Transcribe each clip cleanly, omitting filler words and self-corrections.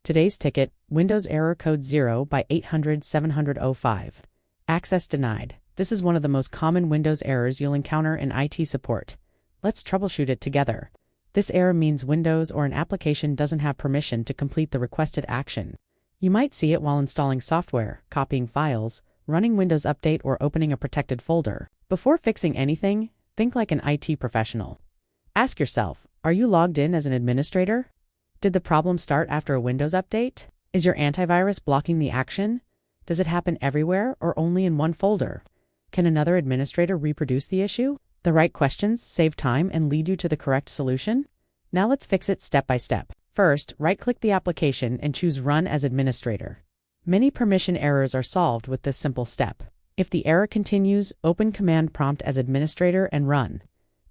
Today's ticket, Windows error code 0x80070005. Access denied. This is one of the most common Windows errors you'll encounter in IT support. Let's troubleshoot it together. This error means Windows or an application doesn't have permission to complete the requested action. You might see it while installing software, copying files, running Windows Update, or opening a protected folder. Before fixing anything, think like an IT professional. Ask yourself, are you logged in as an administrator? Did the problem start after a Windows update? Is your antivirus blocking the action? Does it happen everywhere or only in one folder? Can another administrator reproduce the issue? The right questions save time and lead you to the correct solution. Now let's fix it step by step. First, right-click the application and choose Run as Administrator. Many permission errors are solved with this simple step. If the error continues, open Command Prompt as Administrator and run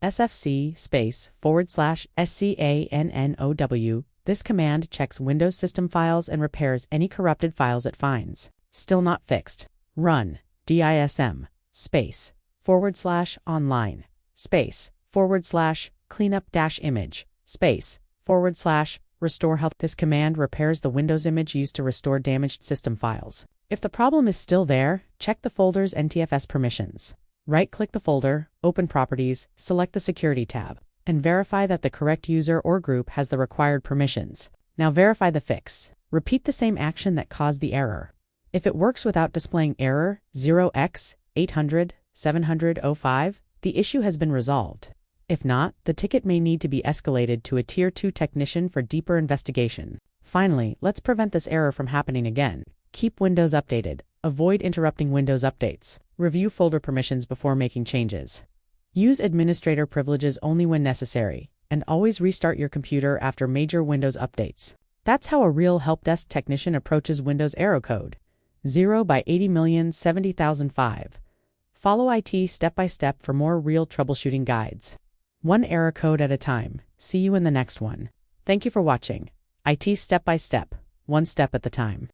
sfc//SCANNOW. This command checks Windows system files and repairs any corrupted files it finds. Still not fixed. Run DISM//online /cleanup-image /restore health. This command repairs the Windows image used to restore damaged system files. If the problem is still there, check the folder's NTFS permissions. Right-click the folder, open Properties, select the Security tab, and verify that the correct user or group has the required permissions. Now verify the fix. Repeat the same action that caused the error. If it works without displaying error 0x80070005, the issue has been resolved. If not, the ticket may need to be escalated to a Tier 2 technician for deeper investigation. Finally, let's prevent this error from happening again. Keep Windows updated. Avoid interrupting Windows updates. Review folder permissions before making changes. Use administrator privileges only when necessary, and always restart your computer after major Windows updates. That's how a real help desk technician approaches Windows error code 0x80070005. Follow IT step by step for more real troubleshooting guides. One error code at a time. See you in the next one. Thank you for watching. IT step by step, one step at the time.